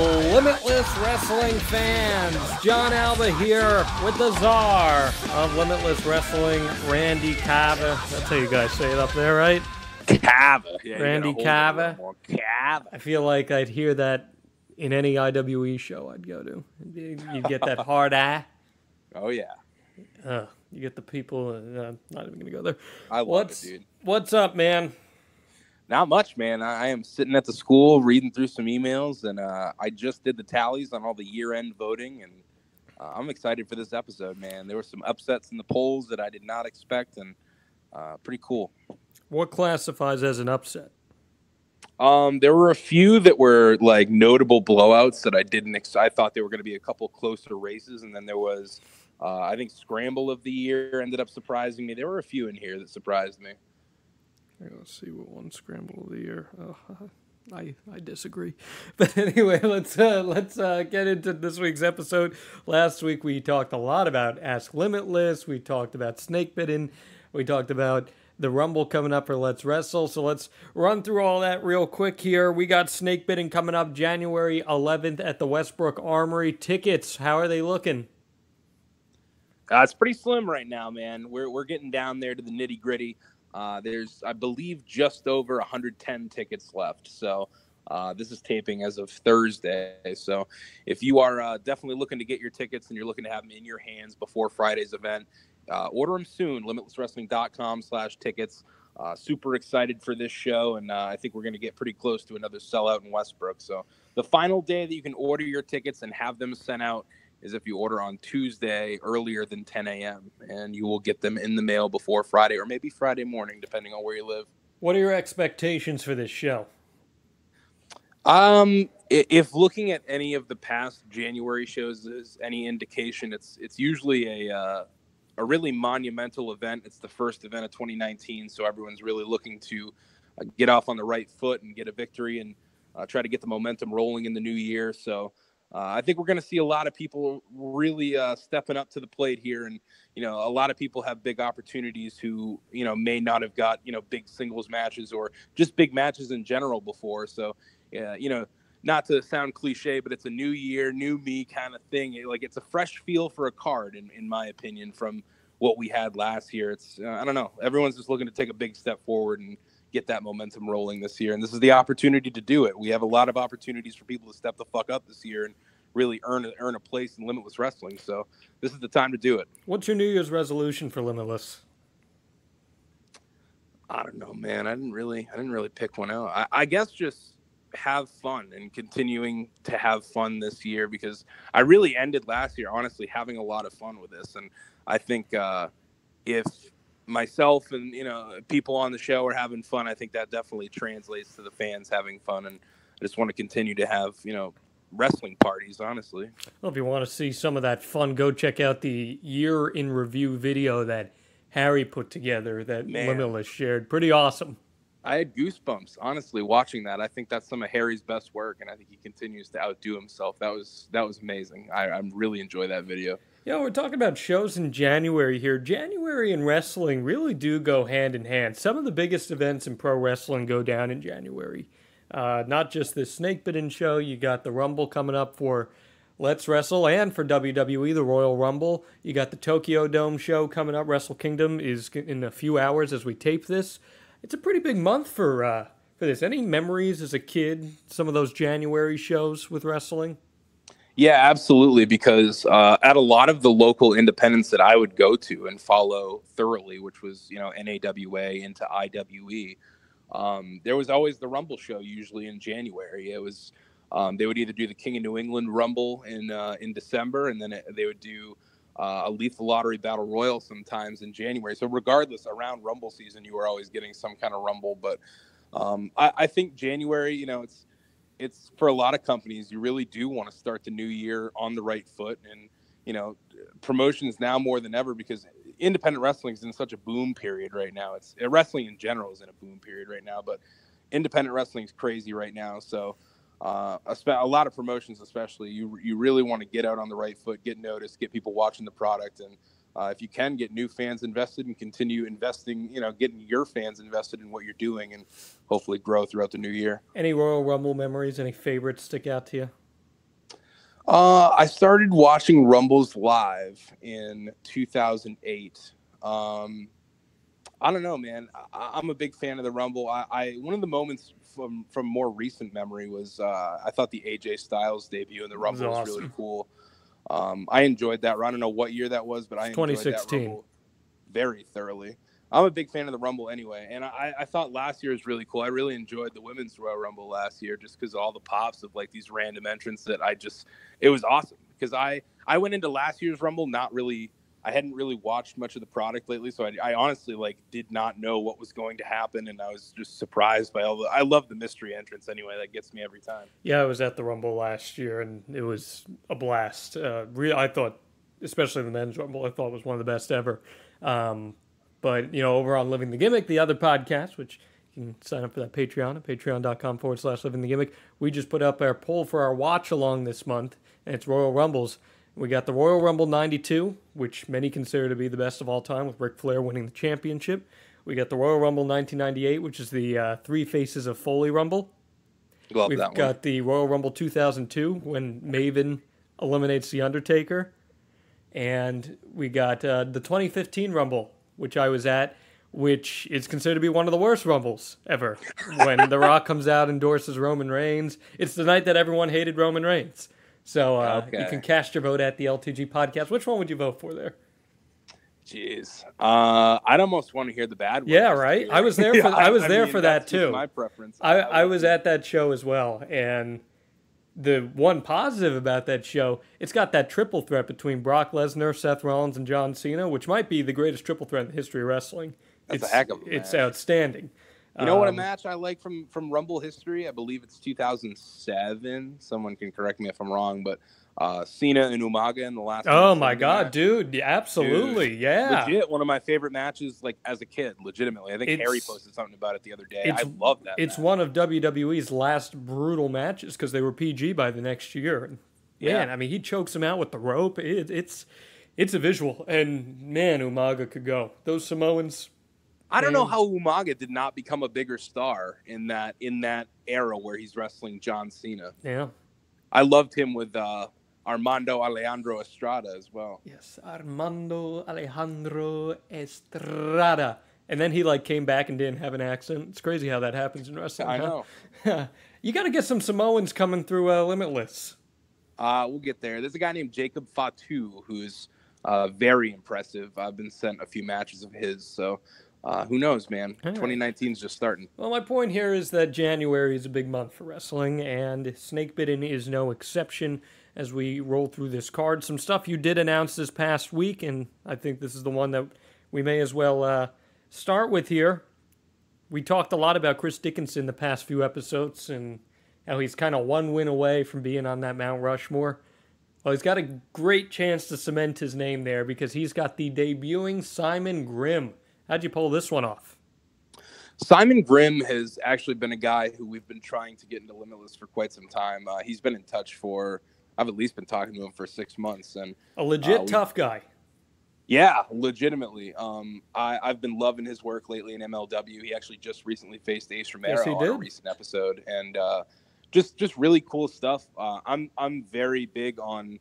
Limitless Wrestling fans. Jon Alba here with the czar of Limitless Wrestling, Randy Carver. That's how you guys say it up there, right? Carver. Yeah, Randy Carver. Carver. I feel like I'd hear that in any IWE show I'd go to. You'd get that hard eye. Oh, yeah. You get the people, not even going to go there. I love it, dude. What's up, man? Not much, man. I am sitting at the school reading through some emails, and I just did the tallies on all the year-end voting, and I'm excited for this episode, man. There were some upsets in the polls that I did not expect, and pretty cool. What classifies as an upset? There were a few that were like notable blowouts that I didn't I thought there were going to be a couple closer races, and then there was, I think, Scramble of the Year ended up surprising me. There were a few in here that surprised me. Let's see what one Scramble of the Year. I disagree, but anyway, let's get into this week's episode. Last week we talked a lot about Ask Limitless. We talked about Snakebitten. We talked about the Rumble coming up for Let's Wrestle. So let's run through all that real quick here. We got Snakebitten coming up January 11th at the Westbrook Armory. Tickets, how are they looking? It's pretty slim right now, man. We're getting down there to the nitty gritty. There's, I believe, just over 110 tickets left. So this is taping as of Thursday. So if you are definitely looking to get your tickets and you're looking to have them in your hands before Friday's event, order them soon. LimitlessWrestling.com/tickets. Super excited for this show, and I think we're going to get pretty close to another sellout in Westbrook. So the final day that you can order your tickets and have them sent out is if you order on Tuesday earlier than 10 a.m., and you will get them in the mail before Friday or maybe Friday morning, depending on where you live. What are your expectations for this show? If looking at any of the past January shows is any indication, it's usually a really monumental event. It's the first event of 2019, so everyone's really looking to get off on the right foot and get a victory and try to get the momentum rolling in the new year. So I think we're going to see a lot of people really stepping up to the plate here. And, a lot of people have big opportunities who, may not have got, big singles matches or just big matches in general before. So, not to sound cliche, but it's a new year, new me kind of thing. It's a fresh feel for a card, in my opinion, from what we had last year. It's, I don't know, everyone's just looking to take a big step forward and get that momentum rolling this year. And this is the opportunity to do it. We have a lot of opportunities for people to step the fuck up this year and really earn a place in Limitless Wrestling. So this is the time to do it. What's your New Year's resolution for Limitless? I don't know, man. I didn't really pick one out. I guess just have fun and continuing to have fun this year, because I really ended last year, honestly, having a lot of fun with this. And I think if myself and, people on the show are having fun, I think that definitely translates to the fans having fun. And I just want to continue to have, wrestling parties, honestly. Well, if you want to see some of that fun, go check out the year in review video that Harry put together that Limitless shared. Pretty awesome. I had goosebumps, honestly, watching that. I think that's some of Harry's best work, and I think he continues to outdo himself. That was amazing. I really enjoy that video. Yeah, we're talking about shows in January here. January and wrestling really do go hand in hand. Some of the biggest events in pro wrestling go down in January. Not just this Snakebitten show. You got the Rumble coming up for Let's Wrestle, and for WWE, the Royal Rumble. You got the Tokyo Dome show coming up. Wrestle Kingdom is in a few hours as we tape this. It's a pretty big month for this. Any memories as a kid, some of those January shows with wrestling? Yeah, absolutely, because at a lot of the local independents that I would go to and follow thoroughly, which was, NAWA into IWE, there was always the Rumble show usually in January. It was they would either do the King of New England Rumble in December, and then they would do a Lethal Lottery Battle Royal sometimes in January. So regardless, around Rumble season, you were always getting some kind of Rumble. But I think January, it's for a lot of companies, you really do want to start the new year on the right foot. And, promotions now more than ever, because independent wrestling is in such a boom period right now. Wrestling in general is in a boom period right now, but independent wrestling is crazy right now. So a lot of promotions, especially, you really want to get out on the right foot, get noticed, get people watching the product. And if you can get new fans invested and continue investing, getting your fans invested in what you're doing, and hopefully grow throughout the new year. Any Royal Rumble memories? Any favorites stick out to you? I started watching Rumbles live in 2008. I don't know, man. I'm a big fan of the Rumble. I one of the moments from more recent memory was I thought the AJ Styles debut in the Rumble was really cool. I enjoyed that. I don't know what year that was, but I enjoyed that Rumble very thoroughly. I'm a big fan of the Rumble anyway, and I thought last year was really cool. I really enjoyed the Women's Royal Rumble last year just because of all the pops of like these random entrants that it was awesome. Because I went into last year's Rumble I hadn't really watched much of the product lately, so I honestly like did not know what was going to happen, and I was just surprised by I love the mystery entrance anyway. That gets me every time. Yeah, I was at the Rumble last year, and it was a blast. I thought, especially the men's Rumble, I thought was one of the best ever. But, over on Living the Gimmick, the other podcast, which you can sign up for that Patreon at patreon.com/Living the Gimmick, we just put up our poll for our watch along this month, and it's Royal Rumbles. We got the Royal Rumble 92, which many consider to be the best of all time, with Ric Flair winning the championship. We got the Royal Rumble 1998, which is the Three Faces of Foley Rumble. We've got the Royal Rumble 2002, when Maven eliminates The Undertaker. And we got the 2015 Rumble, which I was at, which is considered to be one of the worst Rumbles ever. When The Rock comes out and endorses Roman Reigns. It's the night that everyone hated Roman Reigns. So you can cast your vote at the LTG podcast. Which one would you vote for there? Jeez, I'd almost want to hear the bad one. Yeah, right. I was there for that too. My preference. I was at that show as well, and the one positive about that show, it's got that triple threat between Brock Lesnar, Seth Rollins, and John Cena, which might be the greatest triple threat in the history of wrestling. That's a heck of a match. It's outstanding. You know what a match I like from Rumble history? I believe it's 2007. Someone can correct me if I'm wrong, but Cena and Umaga in the last. Oh my God, dude! Absolutely, dude, yeah. Legit, one of my favorite matches, like as a kid. Legitimately, I think Harry posted something about it the other day. I love that. It's one of WWE's last brutal matches because they were PG by the next year. Man, I mean, he chokes him out with the rope. It's a visual, and man, Umaga could go. Those Samoans. I don't know how Umaga did not become a bigger star in that era where he's wrestling John Cena. Yeah, I loved him with Armando Alejandro Estrada as well. Yes, Armando Alejandro Estrada. And then he came back and didn't have an accent. It's crazy how that happens in wrestling. I know. You got to get some Samoans coming through Limitless. We'll get there. There's a guy named Jacob Fatu who's very impressive. I've been sent a few matches of his, so who knows, man? 2019 is just starting. Well, my point here is that January is a big month for wrestling, and Snakebitten is no exception as we roll through this card. Some stuff you did announce this past week, and I think this is the one that we may as well start with here. We talked a lot about Chris Dickinson the past few episodes and how he's kind of one win away from being on that Mount Rushmore. Well, he's got a great chance to cement his name there because he's got the debuting Simon Grimm. How'd you pull this one off? Simon Grimm has actually been a guy who we've been trying to get into Limitless for quite some time. He's been in touch I've at least been talking to him for 6 months. And a legit tough guy. Yeah, legitimately. I've been loving his work lately in MLW. He actually just recently faced Ace Romero on a recent episode. And just really cool stuff. I'm very big on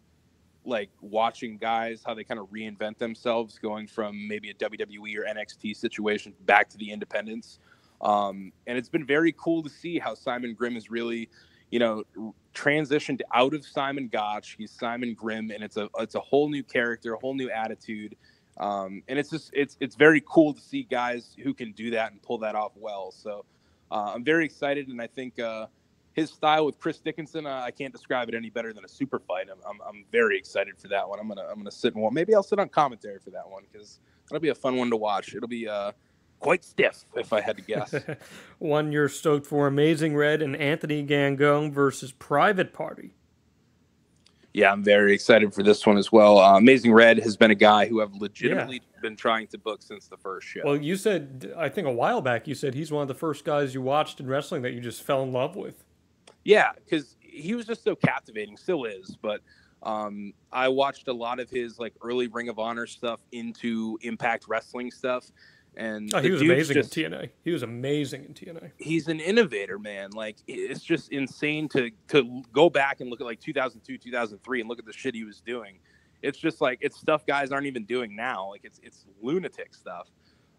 watching guys, how they kind of reinvent themselves, going from maybe a WWE or NXT situation back to the independents. And it's been very cool to see how Simon Grimm has really, transitioned out of Simon Gotch. He's Simon Grimm, and it's a whole new character, a whole new attitude. And it's very cool to see guys who can do that and pull that off well. So I'm very excited, and I think his style with Chris Dickinson, I can't describe it any better than a super fight. I'm very excited for that one. I'm gonna sit and watch. Maybe I'll sit on commentary for that one because that'll be a fun one to watch. It'll be quite stiff if I had to guess. One you're stoked for: Amazing Red and Anthony Gangone versus Private Party. Yeah, I'm very excited for this one as well. Amazing Red has been a guy who I've legitimately been trying to book since the first show. Well, you said, I think a while back, you said he's one of the first guys you watched in wrestling that you just fell in love with. Yeah, because he was just so captivating, still is. But I watched a lot of his early Ring of Honor stuff into Impact Wrestling stuff. And he the was dude's amazing just, in TNA. He was amazing in TNA. He's an innovator, man. Like, it's just insane to go back and look at like 2002, 2003 and look at the shit he was doing. It's just like, it's stuff guys aren't even doing now. Like, it's lunatic stuff.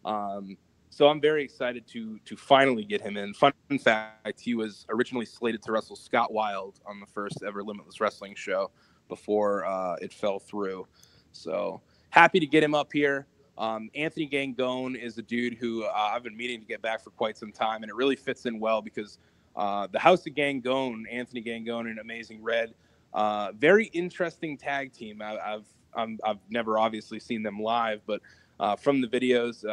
So I'm very excited to finally get him in. Fun fact, he was originally slated to wrestle Scott Wilde on the first ever Limitless Wrestling show before it fell through. So happy to get him up here. Anthony Gangone is a dude who I've been meaning to get back for quite some time, and it really fits in well because the House of Gangone, Anthony Gangone and Amazing Red, very interesting tag team. I've never obviously seen them live, but from the videos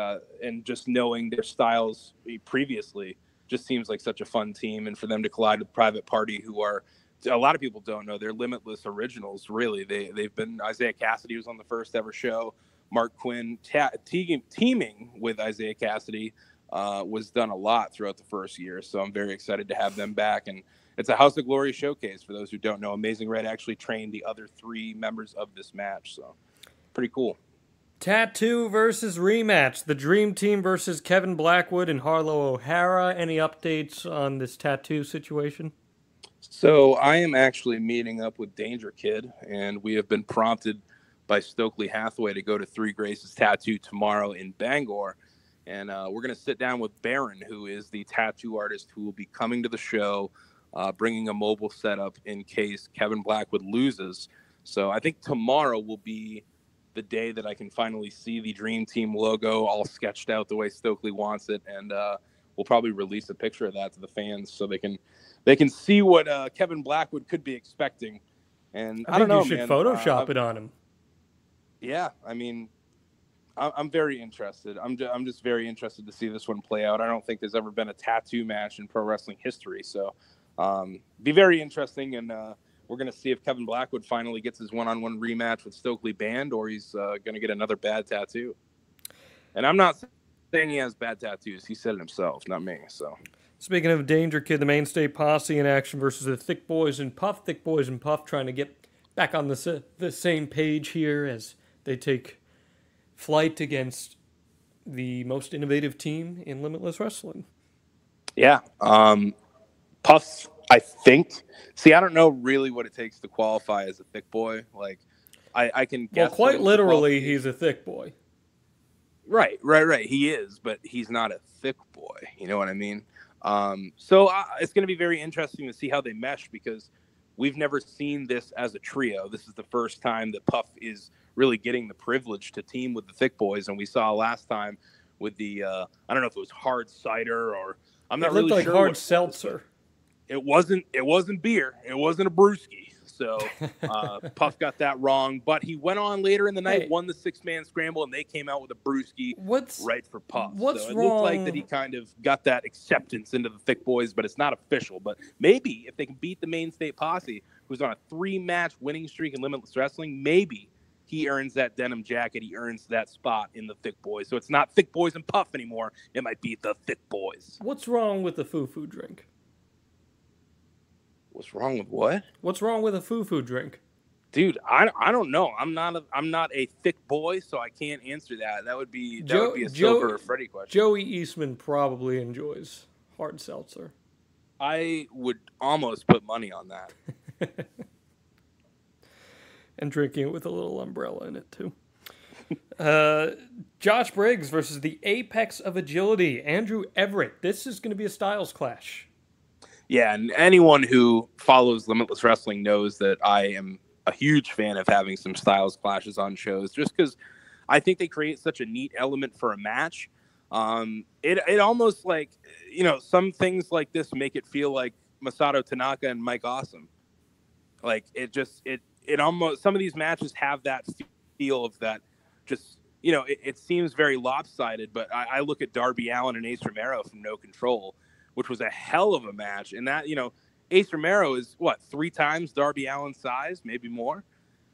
and just knowing their styles previously, just seems like such a fun team. And for them to collide with Private Party, who are, a lot of people don't know, they're Limitless originals, really. They've been, Isaiah Cassidy was on the first ever show. Mark Quinn teaming with Isaiah Cassidy was done a lot throughout the first year. So I'm very excited to have them back. And it's a House of Glory showcase. For those who don't know, Amazing Red actually trained the other 3 members of this match. So pretty cool. Tattoo versus rematch. The Dream Team versus Kevin Blackwood and Harlow O'Hara. Any updates on this Tattoo situation? So I am actually meeting up with Danger Kid, and we have been prompted by Stokely Hathaway to go to Three Graces Tattoo tomorrow in Bangor. And we're going to sit down with Baron, who is the tattoo artist who will be coming to the show, bringing a mobile setup in case Kevin Blackwood loses. So I think tomorrow will be the day that I can finally see the Dream Team logo all sketched out the way Stokely wants it. And we'll probably release a picture of that to the fans so they can see what Kevin Blackwood could be expecting. And I don't know, you should Photoshop it on him. Yeah, I mean, I'm very interested. I'm just very interested to see this one play out. I don't think there's ever been a tattoo match in pro wrestling history. So be very interesting. And we're going to see if Kevin Blackwood finally gets his one-on-one rematch with Stokely banned, or he's going to get another bad tattoo. And I'm not saying he has bad tattoos. He said it himself, not me. So, speaking of Danger Kid, the Mainstay Posse in action versus the Thick Boys and Puff. Thick Boys and Puff trying to get back on the same page here as they take flight against the most innovative team in Limitless Wrestling. Yeah. Puff, I think. See, I don't know really what it takes to qualify as a thick boy. Like, I can guess. Well, quite literally, he's a thick boy. Right. He is, but he's not a thick boy. You know what I mean? So it's going to be very interesting to see how they mesh, because we've never seen this as a trio. This is the first time that Puff is really getting the privilege to team with the Thick Boys, and we saw last time with the I don't know if it was hard cider or I'm not really sure. It looked like hard seltzer. It wasn't beer. It wasn't a brewski. So Puff got that wrong, but he went on later in the night, won the 6-man scramble, and they came out with a brewski right for Puff. So it looked like that he kind of got that acceptance into the Thick Boys, but it's not official. But maybe if they can beat the Mainstay Posse, who's on a 3-match winning streak in Limitless Wrestling, maybe he earns that denim jacket. He earns that spot in the Thick Boys. So it's not Thick Boys and Puff anymore. It might be the Thick Boys. What's wrong with the foo-foo drink? What's wrong with what? What's wrong with a foo-foo drink? Dude, I don't know. I'm not a thick boy, so I can't answer that. That would be a Silver or Freddy question. Joey Eastman probably enjoys hard seltzer. I would almost put money on that. And drinking it with a little umbrella in it too. Josh Briggs versus the apex of agility, Andrew Everett. This is going to be a styles clash. Yeah, and anyone who follows Limitless Wrestling knows that I am a huge fan of having some styles clashes on shows, just because I think they create such a neat element for a match. It almost like, some things like this make it feel like Masato Tanaka and Mike Awesome. Like it almost, some of these matches have that feel of that, just, it seems very lopsided, but I look at Darby Allin and Ace Romero from No Control, which was a hell of a match. And that, Ace Romero is, 3 times Darby Allin's size, maybe more.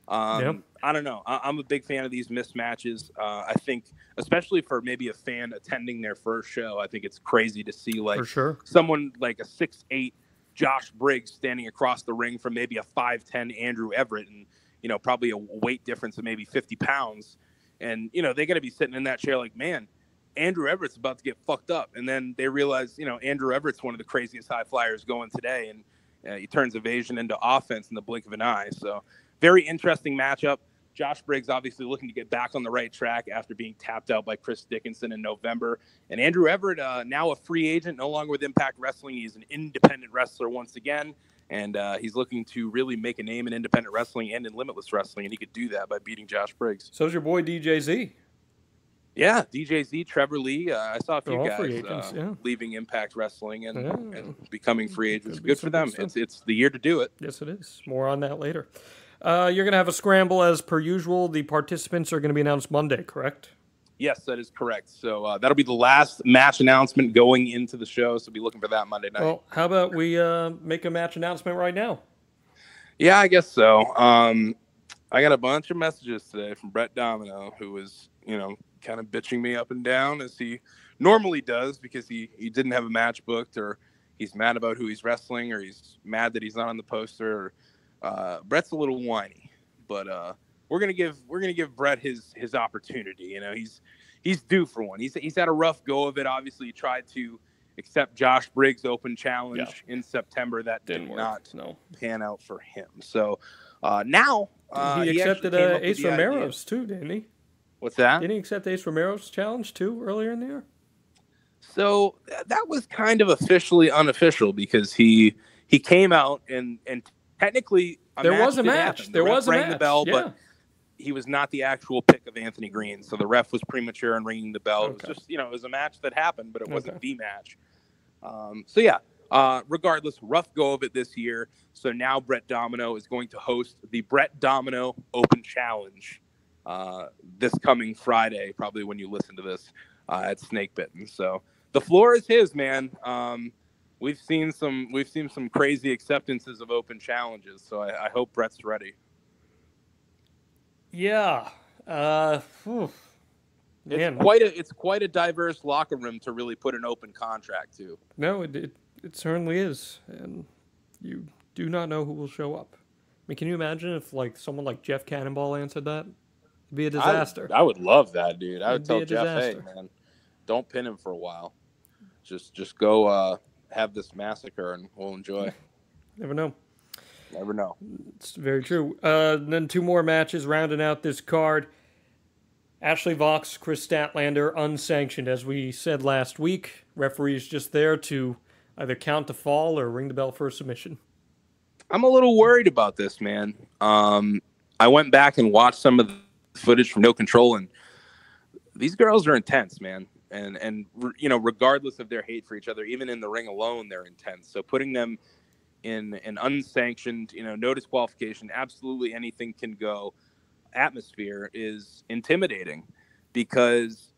Yep. I don't know. I'm a big fan of these mismatches. I think, especially for maybe a fan attending their first show, I think it's crazy to see, like, for sure, someone like a 6'8" Josh Briggs standing across the ring from maybe a 5'10" Andrew Everett, and, probably a weight difference of maybe 50 pounds. And, they're going to be sitting in that chair like, man, Andrew Everett's about to get fucked up. And then they realize, Andrew Everett's one of the craziest high flyers going today. And he turns evasion into offense in the blink of an eye. So very interesting matchup. Josh Briggs obviously looking to get back on the right track after being tapped out by Chris Dickinson in November. And Andrew Everett, now a free agent, no longer with Impact Wrestling. He's an independent wrestler once again. And he's looking to really make a name in independent wrestling and in Limitless Wrestling. And he could do that by beating Josh Briggs. So's your boy DJZ. Yeah, DJZ, Trevor Lee. I saw a few guys leaving Impact Wrestling and becoming free agents. Good for them. It's the year to do it. Yes, it is. More on that later. You're going to have a scramble as per usual. The participants are going to be announced Monday, correct? Yes, that is correct. So that'll be the last match announcement going into the show. So be looking for that Monday night. Well, how about we make a match announcement right now? Yeah, I guess so. I got a bunch of messages today from Brett Domino, who was, kind of bitching me up and down as he normally does because he didn't have a match booked, or he's mad about who he's wrestling, or he's mad that he's not on the poster. Brett's a little whiny, but we're gonna give Brett his opportunity. He's due for one. He's had a rough go of it. Obviously, he tried to accept Josh Briggs' open challenge in September. That did not pan out for him. So now he accepted Ace Romero's too, didn't he? What's that? Didn't he accept Ace Romero's challenge too earlier in the year? So that was kind of officially unofficial because he came out and technically there was a match. There was a match. The bell, but he was not the actual pick of Anthony Green. So the ref was premature in ringing the bell. It was just, it was a match that happened, but it wasn't the match. Regardless, rough go of it this year. So now Brett Domino is going to host the Brett Domino Open Challenge this coming Friday, probably when you listen to this, at Snakebitten. So the floor is his, man. We've seen some crazy acceptances of open challenges, so I hope Brett's ready. Yeah. It's quite a diverse locker room to really put an open contract to. No, it certainly is, and you do not know who will show up. I mean, can you imagine if someone like Jeff Cannonball answered that? It'd be a disaster. I would love that, dude. I would tell Jeff, hey, man, don't pin him for a while. Just go have this massacre, and we'll enjoy. Never know. Never know. It's very true. Then two more matches rounding out this card. Ashley Vox, Chris Statlander, unsanctioned. As we said last week, referees just there to either count to fall or ring the bell for a submission. I'm a little worried about this, man. I went back and watched some of the footage from No Control, and these girls are intense, man. And regardless of their hate for each other, even in the ring alone, they're intense. So putting them in an unsanctioned, no disqualification, absolutely anything can go atmosphere is intimidating because,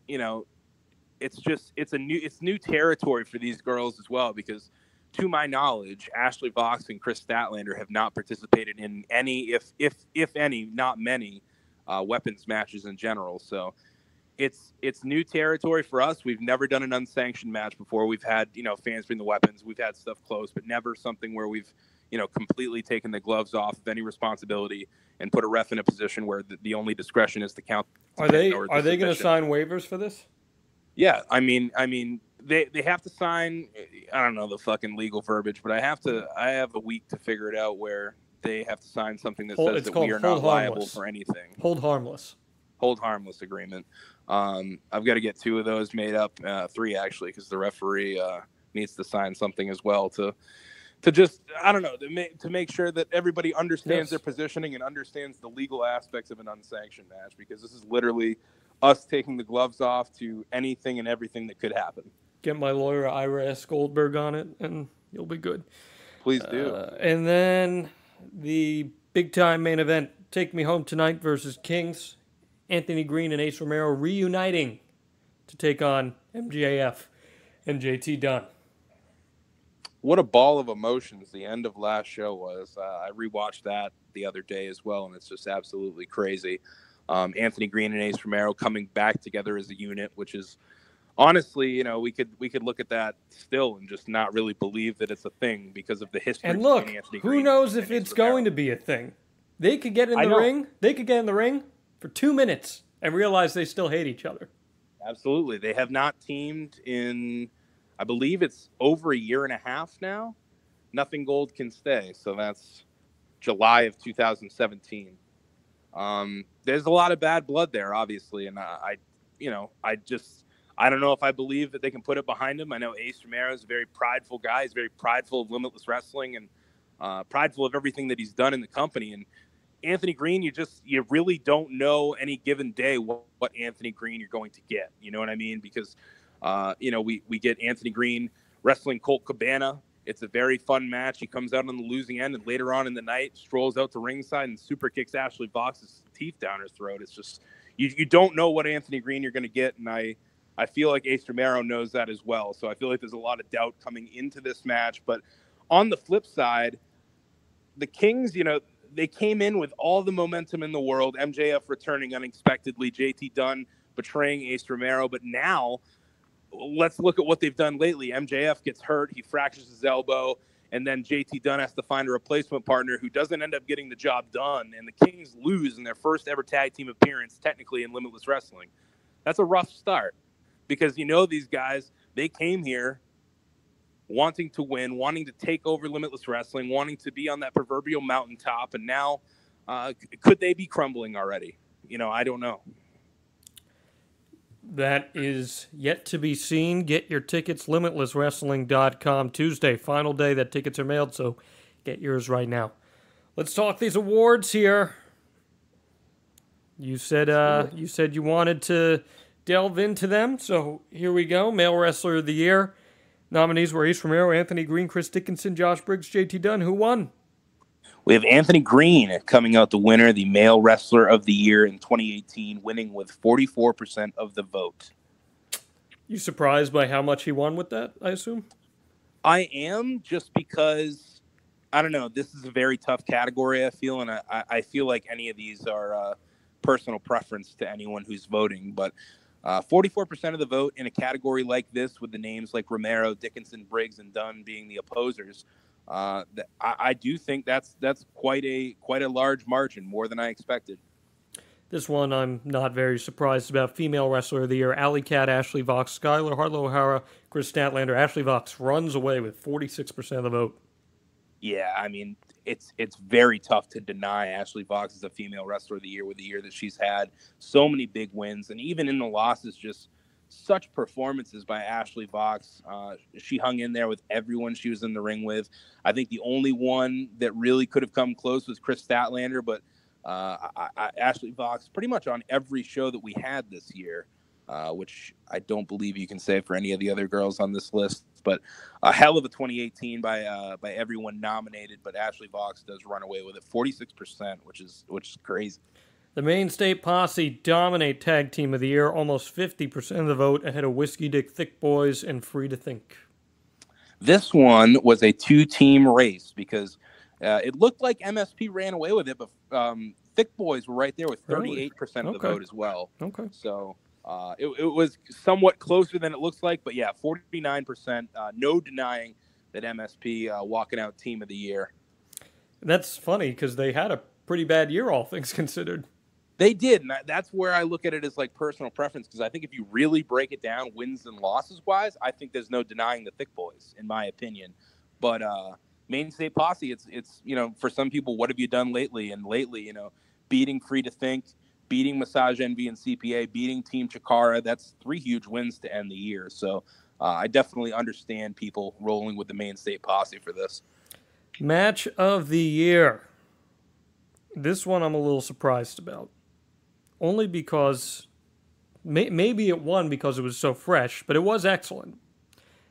it's new territory for these girls as well, because to my knowledge, Ashley Vox and Chris Statlander have not participated in any, if any, not many weapons matches in general. So it's new territory for us. We've never done an unsanctioned match before. We've had, fans bring the weapons. We've had stuff close, but never something where we've, completely taken the gloves off of any responsibility and put a ref in a position where the only discretion is to count. Are they going to sign waivers for this? Yeah. I mean, they have to sign, I don't know the fucking legal verbiage, but I have a week to figure it out where they have to sign something that says that we are not liable for anything. Hold harmless agreement. I've got to get 2 of those made up, 3 actually, because the referee needs to sign something as well to just, I don't know, to make sure that everybody understands their positioning and understands the legal aspects of an unsanctioned match, because this is literally us taking the gloves off to anything and everything that could happen. Get my lawyer Ira S. Goldberg on it, and you'll be good. Please do. And then the big-time main event, Take Me Home Tonight versus Kings. Anthony Green and Ace Romero reuniting to take on MJF and JT Dunn. What a ball of emotions the end of last show was. I rewatched that the other day as well, and it's just absolutely crazy. Anthony Green and Ace Romero coming back together as a unit, which is honestly, we could look at that still and just not really believe that it's a thing because of the history. And look, Anthony who Green knows if it's going to be a thing? They could get in the ring. They could get in the ring for 2 minutes and realize they still hate each other. Absolutely. They have not teamed in, I believe it's over a year and a half now. Nothing Gold can stay. So that's July of 2017. There's a lot of bad blood there, obviously. And I don't know if I believe that they can put it behind him. I know Ace Romero is a very prideful guy. He's very prideful of Limitless Wrestling and prideful of everything that he's done in the company. And Anthony Green, you really don't know any given day what Anthony Green you're going to get. You know what I mean? Because we get Anthony Green wrestling Colt Cabana. It's a very fun match. He comes out on the losing end, and later on in the night, strolls out to ringside and super kicks Ashley Vox's teeth down her throat. It's just you don't know what Anthony Green you're going to get, and I feel like Ace Romero knows that as well. So I feel like there's a lot of doubt coming into this match. But on the flip side, the Kings, they came in with all the momentum in the world. MJF returning unexpectedly, JT Dunn betraying Ace Romero. But now let's look at what they've done lately. MJF gets hurt. He fractures his elbow. And then JT Dunn has to find a replacement partner who doesn't end up getting the job done. And the Kings lose in their first ever tag team appearance, technically in Limitless Wrestling. That's a rough start because these guys, they came here wanting to win, wanting to take over Limitless Wrestling, wanting to be on that proverbial mountaintop. And now, could they be crumbling already? I don't know. That is yet to be seen. Get your tickets, limitlesswrestling.com. Tuesday, final day that tickets are mailed, so get yours right now. Let's talk these awards here. You said you wanted to delve into them, so here we go. Male Wrestler of the Year. Nominees were Ace Romero, Anthony Green, Chris Dickinson, Josh Briggs, JT Dunn. Who won? We have Anthony Green coming out the winner, the Male Wrestler of the Year in 2018, winning with 44% of the vote. You surprised by how much he won with that, I assume? I am, just because, I don't know, this is a very tough category, I feel, and I feel like any of these are personal preference to anyone who's voting, but 44% of the vote in a category like this, with the names like Romero, Dickinson, Briggs, and Dunn being the opposers, I do think that's quite a large margin, more than I expected. This one I'm not very surprised about. Female Wrestler of the Year, Alley Cat, Ashley Vox, Skylar Harlow O'Hara, Chris Statlander. Ashley Vox runs away with 46% of the vote. Yeah, I mean, it's very tough to deny Ashley Vox as a Female Wrestler of the Year with the year that she's had. So many big wins, and even in the losses, just such performances by Ashley Vox. She hung in there with everyone she was in the ring with. I think the only one that really could have come close was Chris Statlander, but Ashley Vox pretty much on every show that we had this year, which I don't believe you can say for any of the other girls on this list. But a hell of a 2018 by everyone nominated, but Ashley Vox does run away with it, 46%, which is crazy. The Main State Posse dominate Tag Team of the Year, almost 50% of the vote, ahead of Whiskey Dick Thick Boys and Free to Think. This one was a two-team race because it looked like MSP ran away with it, but Thick Boys were right there with 38% of the vote as well. Okay. So it was somewhat closer than it looks like, but yeah, 49%. No denying that MSP walking out Team of the Year. That's funny because they had a pretty bad year, all things considered. They did, and that's where I look at it as like personal preference, because I think if you really break it down wins and losses wise, I think there's no denying the Thick Boys, in my opinion. But Main State Posse, it's for some people, what have you done lately? And lately, beating Free to Think, beating Massage Envy and CPA, beating Team Chikara, that's 3 huge wins to end the year. So I definitely understand people rolling with the Main State Posse for this. Match of the Year. This one I'm a little surprised about. Only because, maybe it won because it was so fresh, but it was excellent.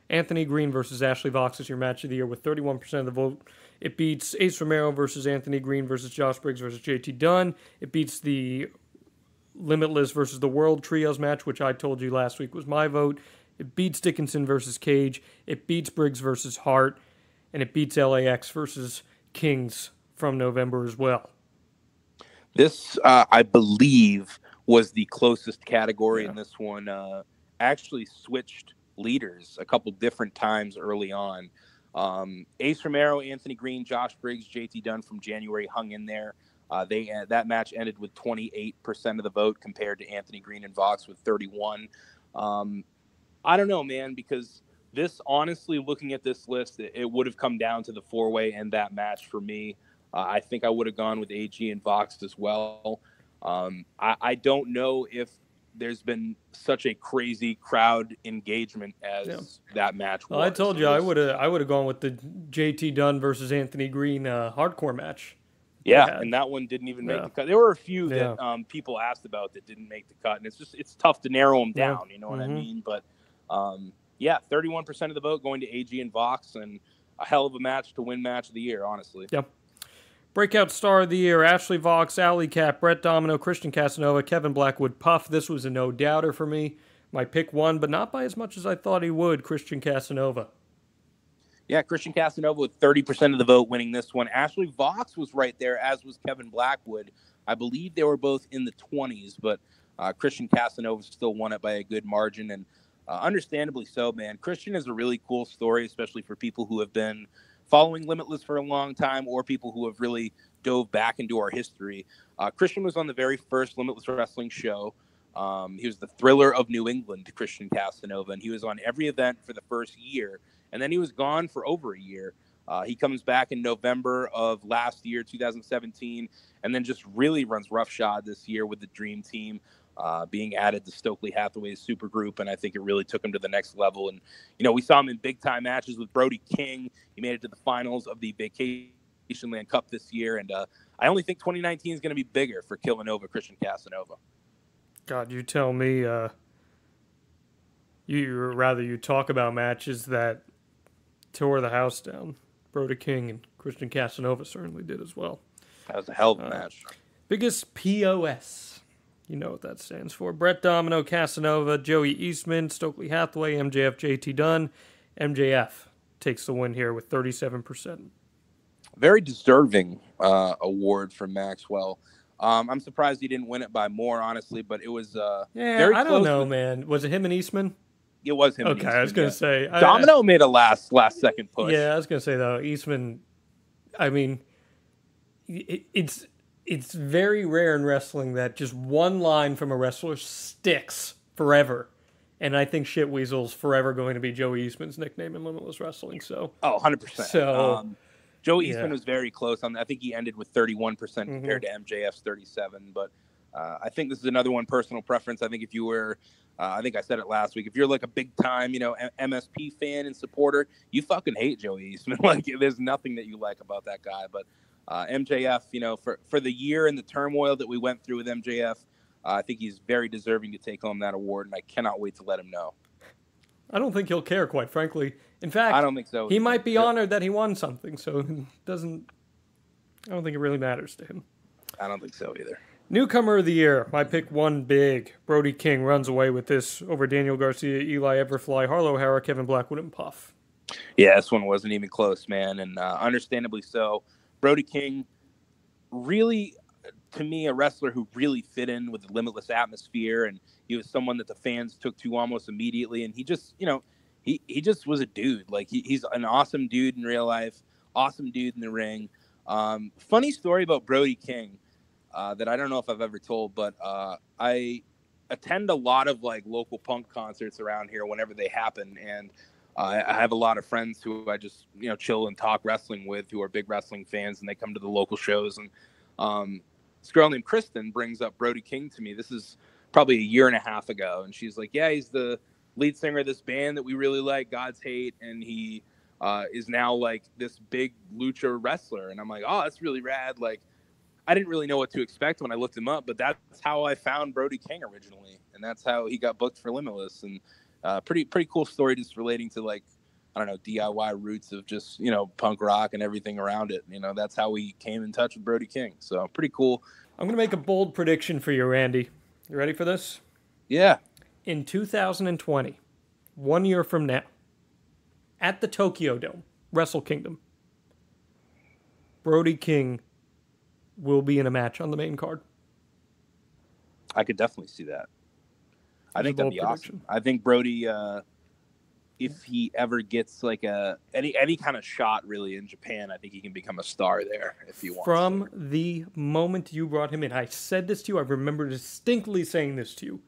Anthony Green versus Ashley Vox is your match of the year with 31% of the vote. It beats Ace Romero versus Anthony Green versus Josh Briggs versus JT Dunn. It beats the Limitless versus the World Trios match, which I told you last week was my vote. It beats Dickinson versus Cage. It beats Briggs versus Hart. And it beats LAX versus Kings from November as well. This, I believe, was the closest category in this one. Actually switched leaders a couple different times early on. Ace Romero, Anthony Green, Josh Briggs, JT Dunn from January hung in there. That match ended with 28% of the vote compared to Anthony Green and Vox with 31%. I don't know, man, because this, honestly, looking at this list, it would have come down to the 4-way and that match for me. I think I would have gone with AG and Vox as well. I don't know if there's been such a crazy crowd engagement as that match was. Well, I told you I would have gone with the JT Dunn versus Anthony Green hardcore match. Yeah, and that one didn't even make the cut. There were a few that people asked about that didn't make the cut, and it's tough to narrow them down. You know what I mean? But 31% of the vote going to AG and Vox, and a hell of a match to win match of the year, honestly. Yep. Breakout star of the year: Ashley Vox, Alley Cat, Brett Domino, Christian Casanova, Kevin Blackwood, Puff. This was a no-doubter for me. My pick won, but not by as much as I thought he would. Christian Casanova. Yeah, Christian Casanova with 30% of the vote winning this one. Ashley Vox was right there, as was Kevin Blackwood. I believe they were both in the 20s, but Christian Casanova still won it by a good margin, and understandably so, man. Christian is a really cool story, especially for people who have been following Limitless for a long time or people who have really dove back into our history. Christian was on the very first Limitless Wrestling show. He was the Thriller of New England, Christian Casanova, and he was on every event for the first year, and then he was gone for over a year. He comes back in November of last year, 2017, and then just really runs roughshod this year with the Dream Team. Being added to Stokely Hathaway's supergroup, and I think it really took him to the next level. And, we saw him in big-time matches with Brody King. He made it to the finals of the Vacation Land Cup this year, and I only think 2019 is going to be bigger for Killanova, Christian Casanova. God, you tell me. You talk about matches that tore the house down. Brody King and Christian Casanova certainly did as well. That was a hell of a match. Biggest POS. You know what that stands for. Brett Domino, Casanova, Joey Eastman, Stokely Hathaway, MJF, JT Dunn. MJF takes the win here with 37%. Very deserving award from Maxwell. I'm surprised he didn't win it by more, honestly, but it was very close. I don't know, man. Was it him and Eastman? It was him. Okay, I was going to say. Domino made a last second push. Yeah, I was going to say, though, Eastman, I mean, it's very rare in wrestling that just one line from a wrestler sticks forever. And I think Shitweasel's forever going to be Joey Eastman's nickname in Limitless Wrestling. So 100%. So Joey Eastman was very close. I think he ended with 31% compared to MJF's 37%. But I think this is another one, personal preference. I think if you were, I think I said it last week, if you're like a big time, MSP fan and supporter, you fucking hate Joey Eastman. Like, there's nothing that you like about that guy. But MJF, for the year and the turmoil that we went through with MJF, I think he's very deserving to take home that award, and I cannot wait to let him know. I don't think he'll care, quite frankly. In fact, I don't think so. He might be honored that he won something, so I don't think it really matters to him. I don't think so either. Newcomer of the year, my pick one big. Brody King runs away with this over Daniel Garcia, Eli Everfly, Harlow O'Hara, Kevin Blackwood, and Puff. Yeah, this one wasn't even close, man, and understandably so. Brody King, really, to me, a wrestler who really fit in with the Limitless atmosphere, and he was someone that the fans took to almost immediately, and he just, he just was a dude. Like, he's an awesome dude in real life, awesome dude in the ring. Funny story about Brody King that I don't know if I've ever told, but I attend a lot of, like, local punk concerts around here whenever they happen, and I have a lot of friends who I just, chill and talk wrestling with, who are big wrestling fans, and they come to the local shows. And this girl named Kristen brings up Brody King to me. This is probably a year and a half ago. And she's like, yeah, he's the lead singer of this band that we really like, God's Hate. And he is now like this big lucha wrestler. And I'm like, oh, that's really rad. Like, I didn't really know what to expect when I looked him up, but that's how I found Brody King originally. And that's how he got booked for Limitless. And pretty cool story just relating to, like, I don't know, DIY roots of just, punk rock and everything around it. That's how we came in touch with Brody King. So pretty cool. I'm going to make a bold prediction for you, Randy. You ready for this? Yeah. In 2020, 1 year from now, at the Tokyo Dome, Wrestle Kingdom, Brody King will be in a match on the main card. I could definitely see that. I think that'd be awesome. I think Brody, if he ever gets like any kind of shot really in Japan, I think he can become a star there if he wants. From the moment you brought him in, I said this to you. I remember distinctly saying this to you.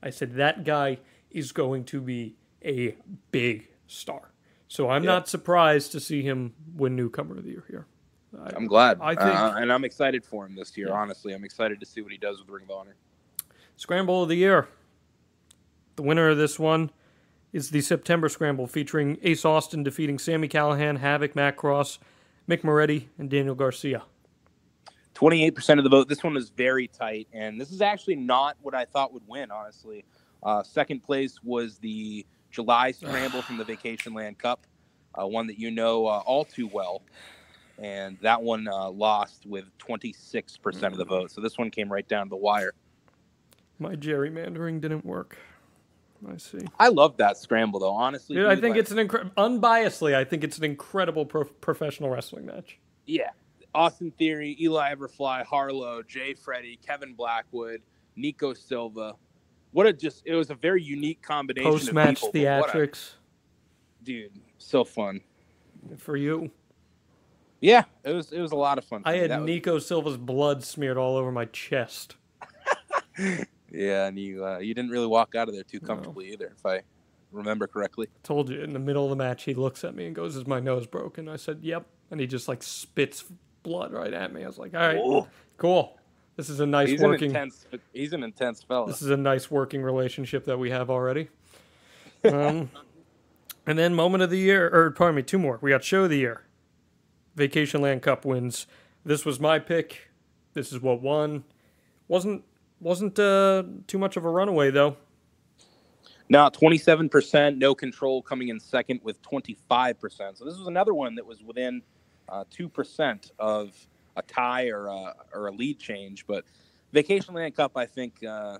I said that guy is going to be a big star. So I'm not surprised to see him win Newcomer of the Year here. I'm glad. I think, and I'm excited for him this year, honestly. I'm excited to see what he does with Ring of Honor. Scramble of the Year. The winner of this one is the September Scramble, featuring Ace Austin defeating Sami Callihan, Havoc, Matt Cross, Mick Moretti, and Daniel Garcia. 28% of the vote. This one was very tight, and this is actually not what I thought would win, honestly. Second place was the July Scramble from the Vacation Land Cup, one that you know all too well. And that one lost with 26% of the vote. So this one came right down to the wire. My gerrymandering didn't work. I see. I love that scramble, though, honestly. Dude, I think it's unbiasedly, I think it's an incredible professional wrestling match. Yeah. Austin Theory, Eli Everfly, Harlow, Jay Freddy, Kevin Blackwood, Nico Silva. It was a very unique combination Post-match of people. theatrics. Dude, so fun. For you. Yeah, it was a lot of fun. I had Nico Silva's blood smeared all over my chest. Yeah, and you didn't really walk out of there too comfortably either, if I remember correctly. I told you, in the middle of the match, he looks at me and goes, "Is my nose broken?" I said, "Yep." And he just spits blood right at me. I was like, all right, cool. This is a nice he's an intense fella. This is a nice working relationship that we have already. And then Moment of the Year, or pardon me, two more. We got Show of the Year. Vacation Land Cup wins. This was my pick. This is what won. Wasn't too much of a runaway, though. No, 27%. No Control coming in second with 25%. So this was another one that was within 2% of a tie or a lead change. But Vacation Land Cup, I think we're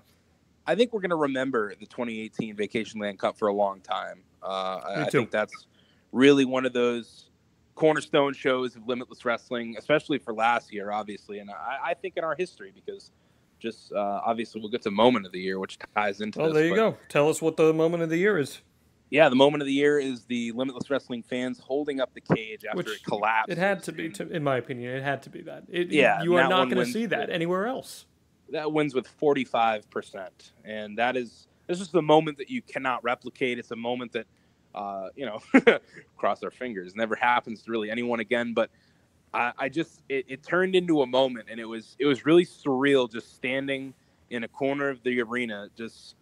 going to remember the 2018 Vacation Land Cup for a long time. I think that's really one of those cornerstone shows of Limitless Wrestling, especially for last year, obviously. And I think in our history, because just obviously we'll get to Moment of the Year, which ties into this. Oh, there you go. Tell us what the Moment of the Year is. Yeah, the Moment of the Year is the Limitless Wrestling fans holding up the cage after it collapsed. It had to be, in my opinion, it had to be that. You are not going to see that anywhere else. That wins with 45%. And this is the moment that you cannot replicate. It's a moment that, cross our fingers, never happens to really anyone again. But it turned into a moment, and it was really surreal just standing in a corner of the arena, just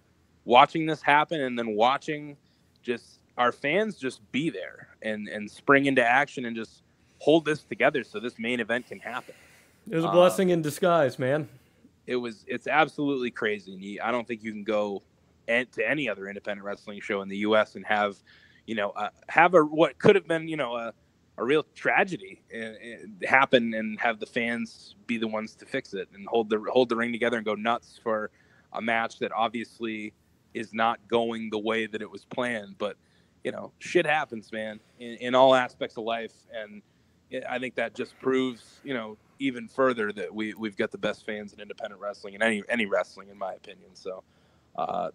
watching this happen, and then watching just our fans just be there and spring into action and just hold this together so this main event can happen. It was a blessing in disguise, man. It's absolutely crazy. I don't think you can go to any other independent wrestling show in the U.S. and have what could have been, a real tragedy happen and have the fans be the ones to fix it and hold the ring together and go nuts for a match that obviously is not going the way that it was planned. But, shit happens, man, in all aspects of life. And I think that just proves, even further that we've got the best fans in independent wrestling and any wrestling, in my opinion. So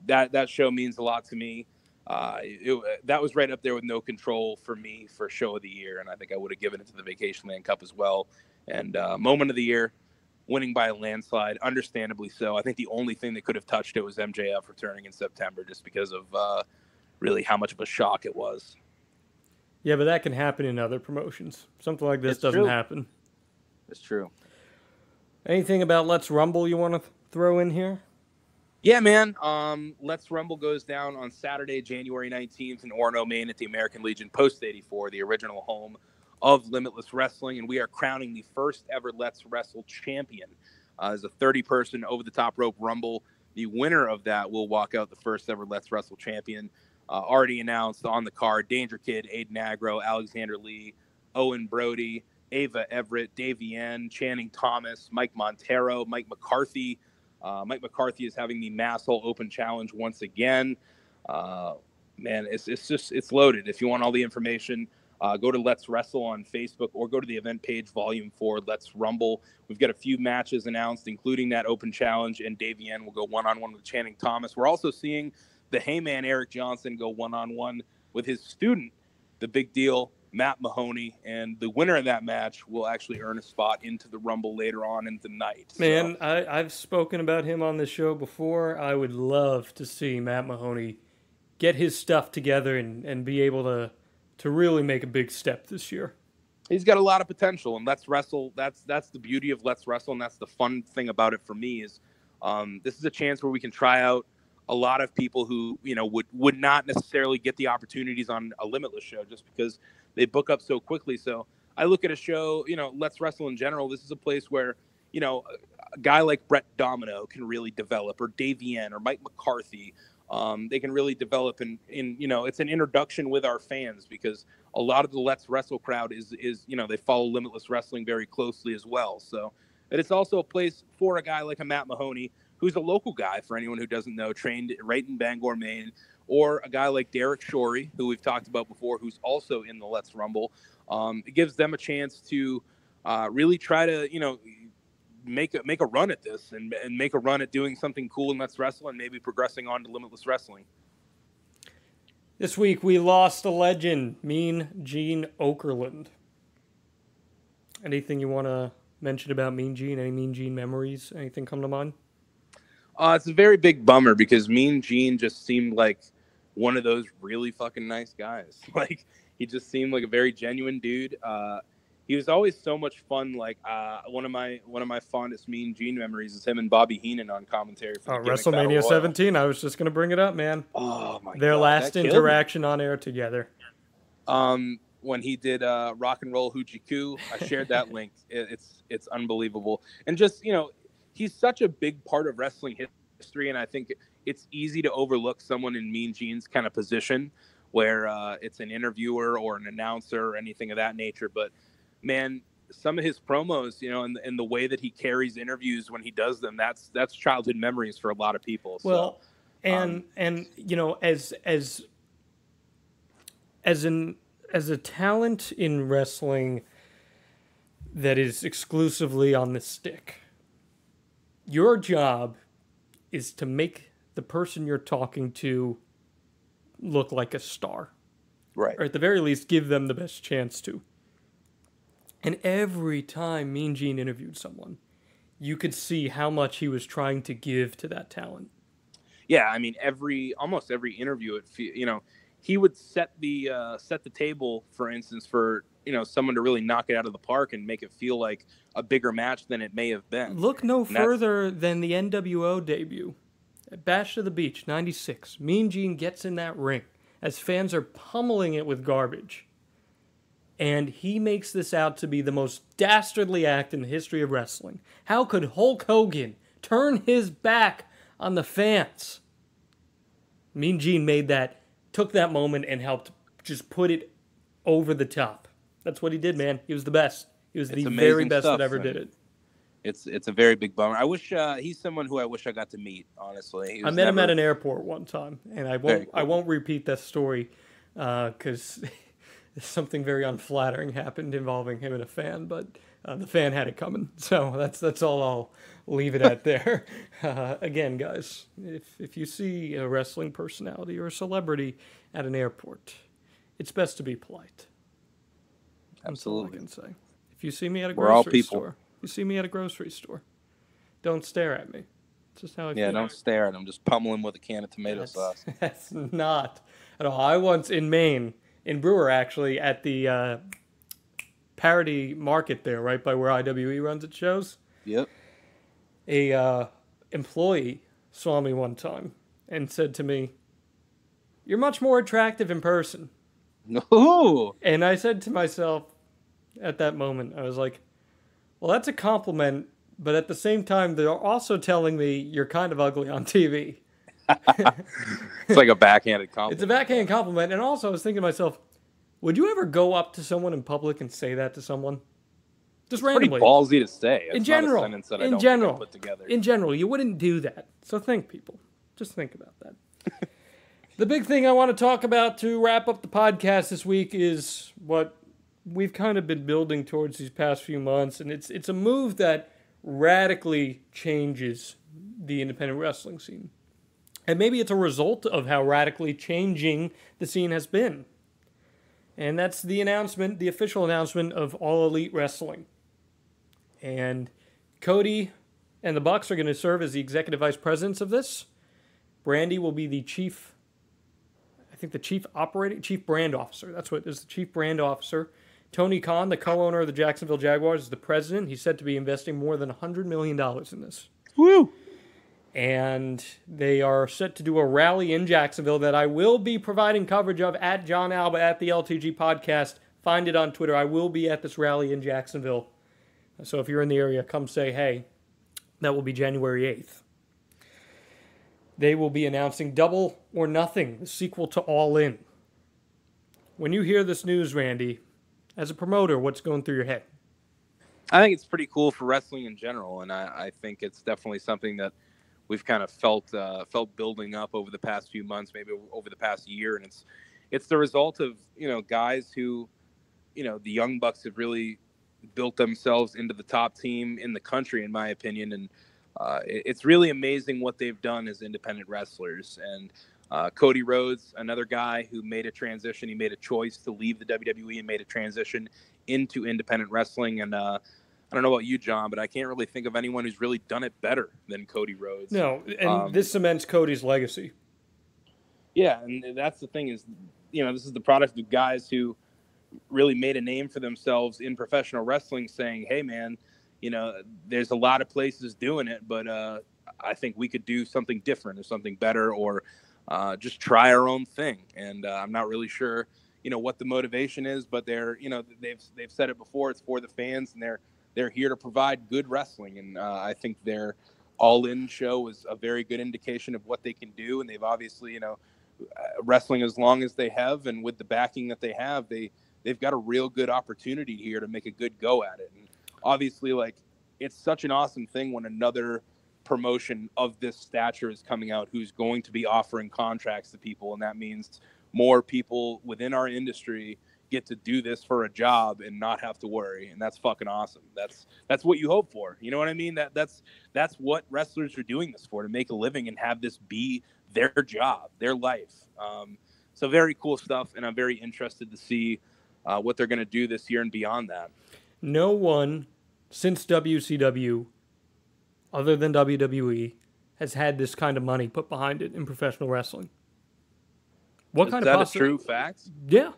that show means a lot to me. That was right up there with No Control for me for Show of the Year, and I think I would have given it to the Vacation Land Cup as well. And Moment of the Year, winning by a landslide, understandably so. I think the only thing that could have touched it was MJF returning in September, just because of really how much of a shock it was. Yeah, but that can happen in other promotions. Something like this doesn't happen. It's true. Anything about Let's Rumble you want to throw in here? Yeah, man. Let's Rumble goes down on Saturday, January 19th in Orono, Maine at the American Legion Post 84, the original home of Limitless Wrestling. And we are crowning the first ever Let's Wrestle champion as a 30-person over-the-top rope rumble. The winner of that will walk out the first ever Let's Wrestle champion. Already announced on the card: Danger Kid, Aiden Agro, Alexander Lee, Owen Brody, Ava Everett, Davienne, Channing Thomas, Mike Montero, Mike McCarthy. Mike McCarthy is having the Massole Open Challenge once again. Man, it's loaded. If you want all the information, go to Let's Wrestle on Facebook or go to the event page, Volume 4, Let's Rumble. We've got a few matches announced, including that Open Challenge, and Davienne will go one-on-one with Channing Thomas. We're also seeing the Heyman Eric Johnson go one-on-one with his student, the Big Deal, Matt Mahoney, and the winner of that match will actually earn a spot into the Rumble later on in the night. Man, I've spoken about him on this show before. I would love to see Matt Mahoney get his stuff together and be able to really make a big step this year. He's got a lot of potential, and Let's Wrestle. That's the beauty of Let's Wrestle, and that's the fun thing about it for me is this is a chance where we can try out a lot of people who would not necessarily get the opportunities on a Limitless show just because they book up so quickly. So I look at a show, Let's Wrestle in general. This is a place where a guy like Brett Domino can really develop, or Dave Yen, or Mike McCarthy. They can really develop in it's an introduction with our fans because a lot of the Let's Wrestle crowd is they follow Limitless Wrestling very closely as well. So it's also a place for a guy like a Matt Mahoney, who's a local guy for anyone who doesn't know, trained right in Bangor, Maine, or a guy like Derek Shorey, who we've talked about before, who's also in the Let's Rumble. It gives them a chance to really try to, make a run at this and make a run at doing something cool in Let's Wrestle and maybe progressing on to Limitless Wrestling. This week we lost a legend, Mean Gene Okerlund. Anything you want to mention about Mean Gene? Any Mean Gene memories? Anything come to mind? It's a very big bummer because Mean Gene just seemed like one of those really fucking nice guys. Like, he just seemed like a very genuine dude. He was always so much fun. Like one of my fondest Mean Gene memories is him and Bobby Heenan on commentary for WrestleMania 17. I was just gonna bring it up, man. Oh my god! Their last interaction on air together. When he did Rock and Roll Hoochie Coo, I shared that link. It's unbelievable, and just he's such a big part of wrestling history, and I think it's easy to overlook someone in Mean Gene's kind of position, where it's an interviewer or an announcer or anything of that nature, but man, some of his promos, and the way that he carries interviews when he does them, that's childhood memories for a lot of people. Well, so, and as a talent in wrestling that is exclusively on the stick, your job is to make the person you're talking to look like a star. Right. Or at the very least, give them the best chance to. And every time Mean Gene interviewed someone, you could see how much he was trying to give to that talent. Yeah, I mean, almost every interview, he would set the table, for instance, for someone to really knock it out of the park and make it feel like a bigger match than it may have been. Look no further than the NWO debut at Bash to the Beach '96. Mean Gene gets in that ring as fans are pummeling it with garbage. And he makes this out to be the most dastardly act in the history of wrestling. How could Hulk Hogan turn his back on the fans? Mean Gene took that moment and helped just put it over the top. That's what he did, man. He was the best. He was the very best that ever did it. It's a very big bummer. I wish he's someone who I wish I got to meet, honestly. I met him at an airport one time, and I won't repeat that story because something very unflattering happened involving him and a fan, but the fan had it coming. So that's all I'll leave it at there. Again, guys, if you see a wrestling personality or a celebrity at an airport, it's best to be polite. Absolutely. That's all I can say. If you see me at a We're all grocery people. store, don't stare at me. It's just how I feel. Yeah, don't stare at him. Just pummel him with a can of tomato sauce. That's not at all. I once in Maine, in Brewer actually, at the parody market there, right by where IWE runs its shows. Yep. A employee saw me one time and said to me, "You're much more attractive in person." No. And I said to myself at that moment, I was like, well, that's a compliment, but at the same time, they're also telling me you're kind of ugly on TV. It's like a backhanded compliment. It's a backhanded compliment. And also, I was thinking to myself, would you ever go up to someone in public and say that to someone? Just randomly. Pretty ballsy to say. It's in general, not a sentence that I don't think I put together. In general, you wouldn't do that. So think, people. Just think about that. The big thing I want to talk about to wrap up the podcast this week is what we've kind of been building towards these past few months, and it's a move that radically changes the independent wrestling scene. And maybe it's a result of how radically changing the scene has been. And that's the official announcement of All Elite Wrestling. And Cody and the Bucks are going to serve as the executive vice presidents of this. Brandy will be the chief think the chief brand officer. That's what it is, the chief brand officer. Tony Khan, the co-owner of the Jacksonville Jaguars, is the president. He's said to be investing more than $100 million in this. Woo! And they are set to do a rally in Jacksonville that I will be providing coverage of at Jon Alba at the LTG Podcast. Find it on Twitter. I will be at this rally in Jacksonville. So if you're in the area, come say hey. That will be January 8th. They will be announcing Double or Nothing, the sequel to All In. When you hear this news, Randy, as a promoter, what's going through your head? I think it's pretty cool for wrestling in general, and I think it's definitely something that we've kind of felt building up over the past few months, maybe over the past year, and it's the result of guys who, the Young Bucks have really built themselves into the top team in the country, in my opinion, and it's really amazing what they've done as independent wrestlers. And Cody Rhodes, another guy who made a transition, he made a choice to leave the WWE and made a transition into independent wrestling, and I don't know about you, John, but I can't really think of anyone who's really done it better than Cody Rhodes. No, and this cements Cody's legacy. Yeah, and that's the thing is, this is the product of guys who really made a name for themselves in professional wrestling saying, hey, man, there's a lot of places doing it, but I think we could do something different or something better or just try our own thing. And I'm not really sure, what the motivation is, but they're, they've said it before, it's for the fans, and they're here to provide good wrestling. And I think their All In show was a very good indication of what they can do. And they've obviously, wrestling as long as they have and with the backing that they have, they've got a real good opportunity here to make a good go at it. And obviously, it's such an awesome thing when another promotion of this stature is coming out who's going to be offering contracts to people. And that means more people within our industry get to do this for a job and not have to worry, and that's fucking awesome. That's what you hope for. You know what I mean? That's what wrestlers are doing this for, to make a living and have this be their job, their life. So very cool stuff, and I'm very interested to see what they're going to do this year and beyond that. No one since WCW, other than WWE, has had this kind of money put behind it in professional wrestling. Is that a true fact? Yeah.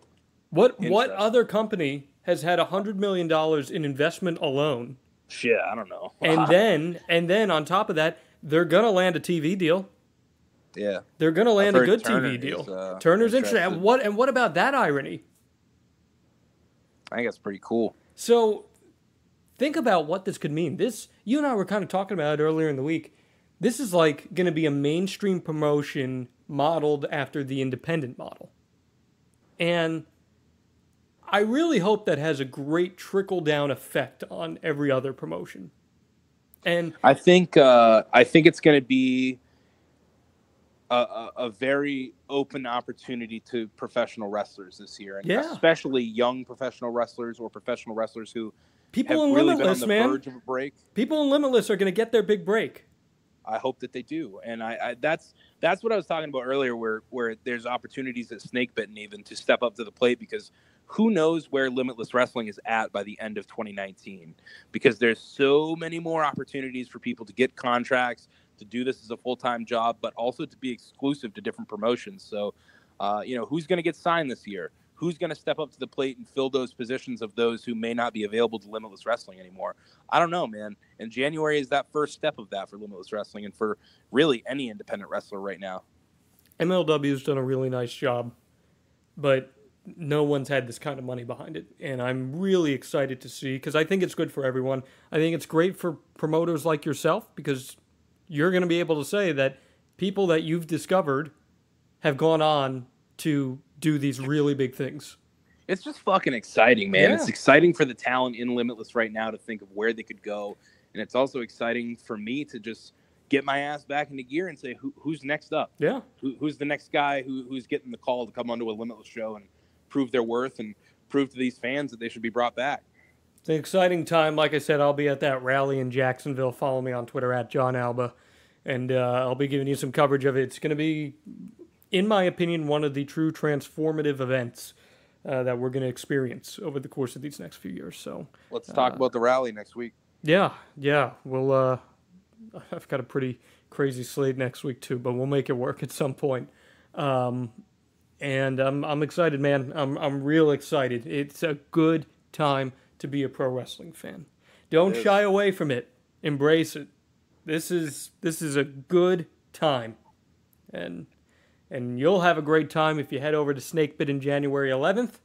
What other company has had $100 million in investment alone? Shit, I don't know. And then on top of that, they're gonna land a TV deal. Yeah, they're gonna land a good Turner TV deal. Turner's interested. And what about that irony? I think that's pretty cool. So think about what this could mean. You and I were kind of talking about it earlier in the week. This is going to be a mainstream promotion modeled after the independent model, and I really hope that has a great trickle-down effect on every other promotion. And I think it's going to be a very open opportunity to professional wrestlers this year, and especially young professional wrestlers or professional wrestlers who people have in really Limitless, been on the verge of a break. People in Limitless are going to get their big break. I hope that they do, and that's what I was talking about earlier, where there's opportunities at Snakebitten even to step up to the plate, because who knows where Limitless Wrestling is at by the end of 2019, because there's so many more opportunities for people to get contracts, to do this as a full-time job, but also to be exclusive to different promotions. So, who's going to get signed this year? Who's going to step up to the plate and fill those positions of those who may not be available to Limitless Wrestling anymore? I don't know, man. And January is that first step of that for Limitless Wrestling and for really any independent wrestler right now. MLW's done a really nice job, but no one's had this kind of money behind it. And I'm really excited to see, because I think it's good for everyone. I think it's great for promoters like yourself, because you're going to be able to say that people that you've discovered have gone on to do these really big things. It's just fucking exciting, man. Yeah. It's exciting for the talent in Limitless right now to think of where they could go. And it's also exciting for me to just get my ass back into gear and say, who's next up? Yeah. Who's the next guy who's getting the call to come onto a Limitless show and prove their worth and prove to these fans that they should be brought back. It's an exciting time. Like I said, I'll be at that rally in Jacksonville. Follow me on Twitter at Jon Alba. And I'll be giving you some coverage of it. It's going to be, in my opinion, one of the true transformative events that we're going to experience over the course of these next few years. So let's talk about the rally next week. Yeah. We'll. I've got a pretty crazy slate next week too, but we'll make it work at some point. And I'm excited, man. I'm real excited. It's a good time to be a pro wrestling fan. Don't shy away from it. Embrace it. This is a good time. And you'll have a great time if you head over to Snakebitten January 11th.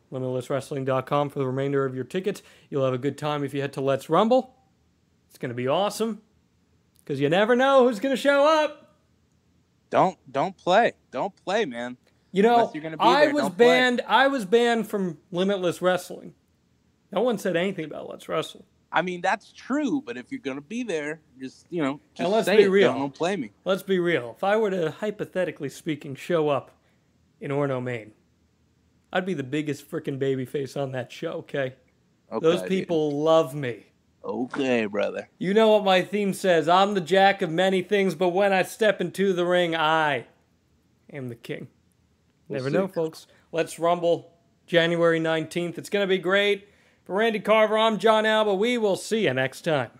LimitlessWrestling.com for the remainder of your tickets. You'll have a good time if you head to Let's Rumble. It's going to be awesome. Because you never know who's going to show up. Don't play. Don't play, man. You know, I was banned from Limitless Wrestling. No one said anything about Let's Wrestle. I mean, that's true, but if you're going to be there, just let's say be it. real. Don't play me. Let's be real. If I were to, hypothetically speaking, show up in Orono, Maine, I'd be the biggest freaking babyface on that show, okay? Those people love me. Okay, brother. You know what my theme says. I'm the jack of many things, but when I step into the ring, I am the king. Never know, folks. Let's Rumble, January 19th. It's going to be great. For Randy Carver, I'm Jon Alba. We will see you next time.